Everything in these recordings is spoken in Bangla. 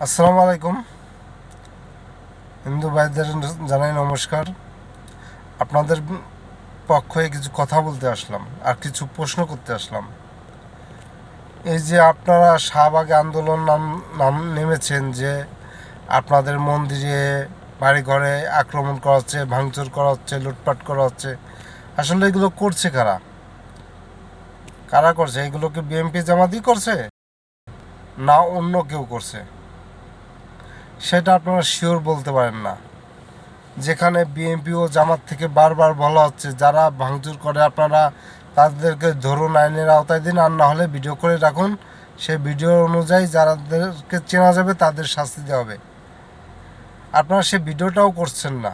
আসসালামু আলাইকুম। হিন্দু ভাইদের জানাই নমস্কার। আপনাদের পক্ষে কিছু কথা বলতে আসলাম আর কিছু প্রশ্ন করতে আসলাম। এই যে আপনারা শাহবাগে আন্দোলন নাম নেমেছেন, যে আপনাদের মন্দিরে বাড়িঘরে আক্রমণ করা হচ্ছে, ভাঙচুর করা হচ্ছে, লুটপাট করা হচ্ছে, আসলে এগুলো করছে কারা? কারা করছে? এগুলো কি বিএনপি জামাতই করছে, না অন্য কেউ করছে? সেটা আপনারা শিওর বলতে পারেন না। যেখানে বিএনপি ও জামাত থেকে বারবার বলা হচ্ছে যারা ভাঙচুর করে আপনারা তাদেরকে ধরুন, আইনের আওতায় দিন, আর না হলে ভিডিও করে রাখুন, সেই ভিডিও অনুযায়ী যাদেরকে চেনা যাবে তাদের শাস্তি দেওয়া হবে। আপনারা সে ভিডিওটাও করছেন না।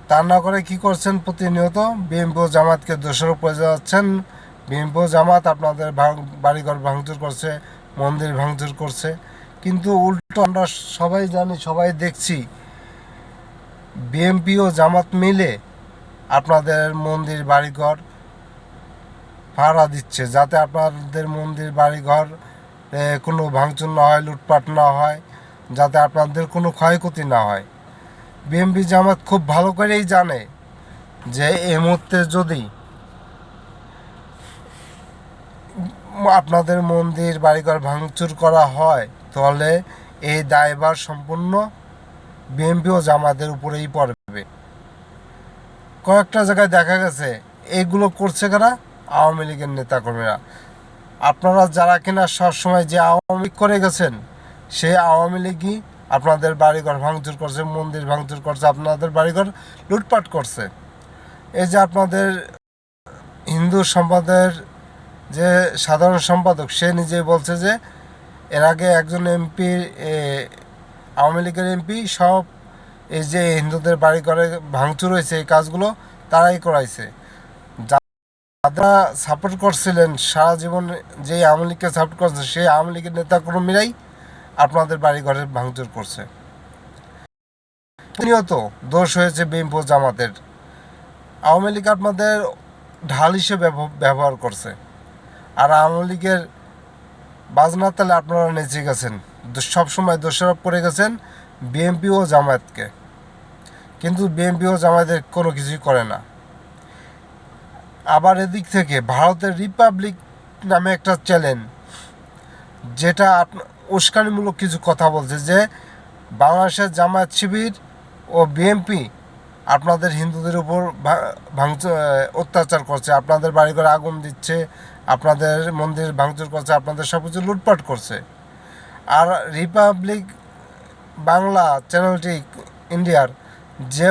তা না করে কি করছেন? প্রতিনিয়ত বিএনপি ও জামাতকে দোষারোপ করে যাচ্ছেন। বিএনপি ও জামাত আপনাদের বাড়িঘর ভাঙচুর করছে, মন্দির ভাঙচুর করছে, কিন্তু উল্টো আমরা সবাই জানি, সবাই দেখছি, বিএনপি ও জামাত মিলে আপনাদের মন্দির বাড়িঘর ভাড়া দিচ্ছে, যাতে আপনাদের মন্দির বাড়িঘর কোনো ভাঙচুর না হয়, লুটপাট না হয়, যাতে আপনাদের কোনো ক্ষয়ক্ষতি না হয়। বিএনপি জামাত খুব ভালো করেই জানে যে এই মুহূর্তে যদি আপনাদের মন্দির বাড়িঘর ভাঙচুর করা হয়, তাহলে এই দায়ভার সম্পূর্ণ বিএনপি ও জামাতের উপরেই পড়বে। কয়েকটা জায়গায় দেখা গেছে এইগুলো করছে কারা? আওয়ামী লীগের নেতাকর্মীরা। আপনারা যারা কিনা সবসময় যে আওয়ামী লীগ করে গেছেন, সেই আওয়ামী লীগই আপনাদের বাড়িঘর ভাঙচুর করছে, মন্দির ভাঙচুর করছে, আপনাদের বাড়িঘর লুটপাট করছে। এই যে আপনাদের হিন্দু সম্পাদের যে সাধারণ সম্পাদক, সে নিজেই বলছে যে এর আগে একজন এমপি, আওয়ামী লীগের এমপি, সব এই যে হিন্দুদের বাড়িঘরে ভাঙচুর হয়েছে এই কাজগুলো তারাই করাইছে। যারা সাপোর্ট করছিলেন সারা জীবন, যে আওয়ামী লীগকে সাপোর্ট করছে, সেই আওয়ামী লীগের নেতাকর্মীরাই আপনাদের বাড়িঘরে ভাঙচুর করছে। প্রতিনিয়ত দোষ হয়েছে বিএনপি ও জামাতের। আওয়ামী লীগ আপনাদের ঢাল হিসেবে ব্যবহার করছে, আর আওয়ামী লীগের বাজনা তালে আপনারা নেচে গেছেন, সবসময় দোষারোপ করে গেছেন বিএনপি ও জামায়াতকে, কিন্তু বিএনপি ও জামায়াতের কোনো কিছুই করে না। আবার এদিক থেকে ভারতের রিপাবলিক নামে একটা চ্যানেল, যেটা উস্কানিমূলক কিছু কথা বলছে, যে বাংলাদেশের জামায়াত শিবির ও বিএনপি আপনাদের হিন্দুদের উপর অত্যাচার করছে, আপনাদের বাড়িঘরে আগুন দিচ্ছে, আপনাদের মন্দির ভাঙচুর করছে, আপনাদের সব কিছু লুটপাট করছে। আর রিপাবলিক বাংলা চ্যানেলটি ইন্ডিয়ার যে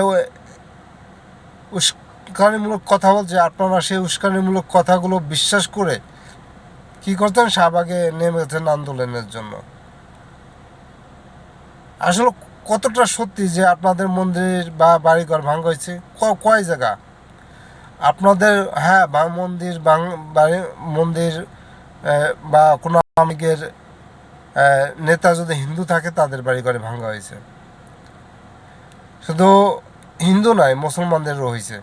উস্কানিমূলক কথা বলছে, আপনারা সেই উস্কানিমূলক কথাগুলো বিশ্বাস করে কী করতেন? শাহবাগে নেমেছেন আন্দোলনের জন্য। আসলে কতটা সত্যি যে আপনাদের মন্দির বা বাড়িঘর ভাঙা হয়েছে? কয় জায়গা আপনাদের? হ্যাঁ, মন্দির মন্দির বা কোনো আমিকের নেতা যদি হিন্দু থাকে, তাদের বাড়িঘরে ভাঙা হয়েছে। শুধু হিন্দু নয়, মুসলমানদেরও হয়েছে।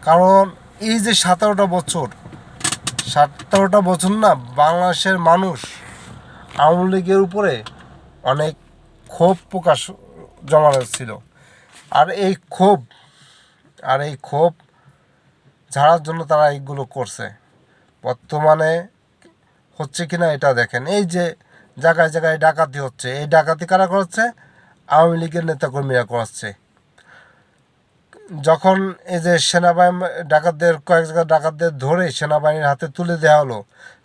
কারণ এই যে 17টা বছর না, বাংলাদেশের মানুষ আওয়ামী লীগের উপরে অনেক ক্ষোভ প্রকাশ জমা ছিল। আর এই ক্ষোভ ঝাড়ার জন্য তারা এইগুলো করছে। বর্তমানে হচ্ছে কিনা এটা দেখেন, এই যে জায়গায় জায়গায় ডাকাতি হচ্ছে, এই ডাকাতি কারা করাচ্ছে? আওয়ামী লীগের নেতাকর্মীরা করাচ্ছে। যখন এই যে সেনাবাহিনী কয়েক জায়গায় ডাকাতদের ধরে সেনাবাহিনীর হাতে তুলে দেওয়া হলো,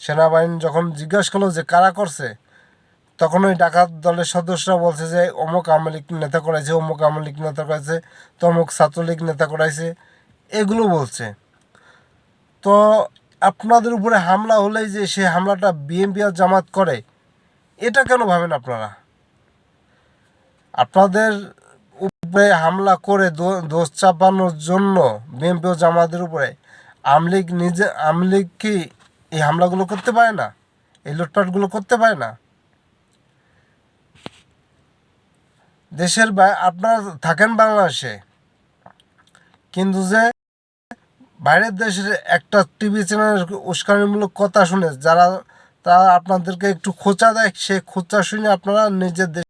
সেনাবাহিনী যখন জিজ্ঞাসা করলো যে কারা করছে, তখন ওই ডাকাত দলের সদস্যরা বলছে যে অমুক আওয়ামী লীগ নেতা করাইছে, অমুক আওয়ামী লীগ নেতা করাইছে, তমুক ছাত্রলীগ নেতা করাইছে, এগুলো বলছে। তো আপনাদের উপরে হামলা হলেই যে সে হামলাটা বিএনপি আর জামাত করে, এটা কেন ভাবেন আপনারা? আপনাদের উপরে হামলা করে দোষ চাপানোর জন্য বিএনপি ও জামাতের উপরে আওয়ামী লীগ কি এই হামলাগুলো করতে পারে না? এই লুটপাটগুলো করতে পারে না? আপনারা থাকেন বাংলাদেশে, কিন্তু যে বাইরের দেশের একটা টিভি চ্যানেলের উস্কানিমূলক কথা শুনে যারা তা আপনাদেরকে একটু খোঁচা দেয়, সেই খোঁচা শুনে আপনারা নিজের দেশে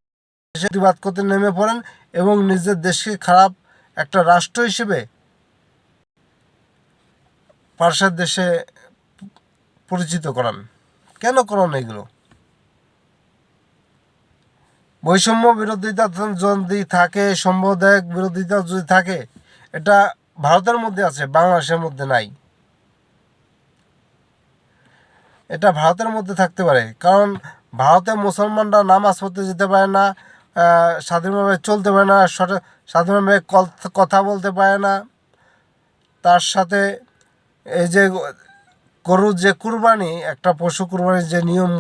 প্রতিবাদ করতে নেমে পড়েন এবং নিজের দেশকে খারাপ একটা রাষ্ট্র হিসেবে পাশের দেশে পরিচিত করান। কেন করান এগুলো? বৈষম্য বিরোধিতা যদি থাকে, সাম্প্রদায়িক বিরোধিতা যদি থাকে, এটা ভারতের মধ্যে আছে, বাংলাদেশের মধ্যে নাই। এটা ভারতের মধ্যে থাকতে পারে, কারণ ভারতে মুসলমানরা নামাজ পড়তে যেতে পারে না, স্বাধীনভাবে চলতে পারে না, স্বাধীনভাবে কথা বলতে পারে না। তার সাথে এই যে গরুর যে কুরবানি, একটা পশু কুরবানির যে নিয়ম,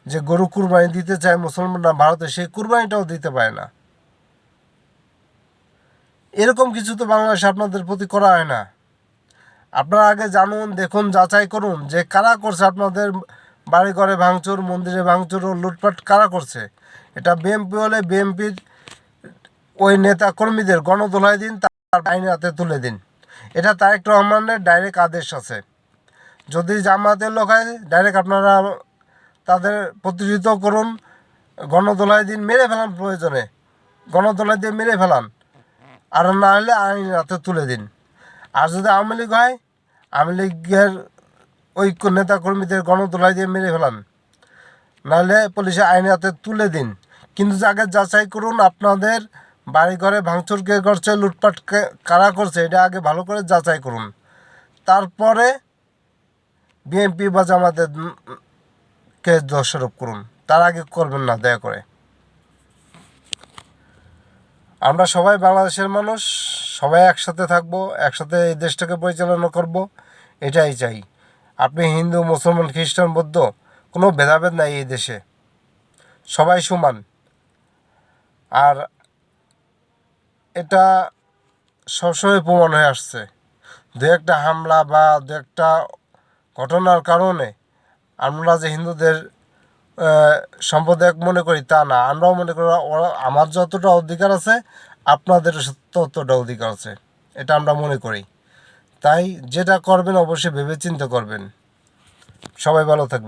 যে গরু কুরবানি দিতে চায় মুসলমানরা ভারতে, সেই কুরবানিটাও দিতে পারে না। এরকম কিছু তো বাংলাদেশে আপনাদের প্রতি করা হয় না। আপনারা আগে জানুন, দেখুন, যাচাই করুন যে কারা করছে আপনাদের বাড়ি ঘরে ভাঙচুর, মন্দিরে ভাঙচুর ও লুটপাট কারা করছে। এটা বিএনপি হলে বিএনপির ওই নেতা কর্মীদের গণদোলাই দিন, তার আইনের হাতে তুলে দিন। এটা তারেক রহমানের ডাইরেক্ট আদেশ আছে। যদি জামাতের লোক হয়, ডাইরেক্ট আপনারা তাদের প্রতিহত করুন, গণদোলাই দিন, মেরে ফেলান, প্রয়োজনে গণদোলাই দিয়ে মেরে ফেলান, আর না হলে আইনের হাতে তুলে দিন। আর যদি আওয়ামী লীগ হয়, আওয়ামী লীগের ওই নেতা কর্মীদের গণদোলাই দিয়ে মেরে ফেলান, নাহলে পুলিশে আইনের হাতে তুলে দিন। কিন্তু আগে যাচাই করুন আপনাদের বাড়ি ঘরে ভাঙচুর কে করছে, লুটপাট কারা করছে, এটা আগে ভালো করে যাচাই করুন। তারপরে বিএনপি বা জামাতের কে দোষারোপ করুন, তার আগে করবেন না, দয়া করে। আমরা সবাই বাংলাদেশের মানুষ, সবাই একসাথে থাকবো, একসাথে এই দেশটাকে পরিচালনা করব, এটাই চাই। আপনি হিন্দু, মুসলমান, খ্রিস্টান, বৌদ্ধ, কোনো ভেদাভেদ নাই এই দেশে, সবাই সমান। আর এটা সবসময় প্রমাণ হয়ে আসছে। দু একটা হামলা বা দু একটা ঘটনার কারণে আমরা যে হিন্দুদের সম্প্রদায়ক মনে করি তা না, আমরাও মনে করি ওরা আমার যতটা অধিকার আছে আপনাদের ততটা অধিকার আছে, এটা আমরা মনে করি। তাই যেটা করবেন অবশ্যই ভেবেচিন্তে করবেন। সবাই ভালো থাকবেন।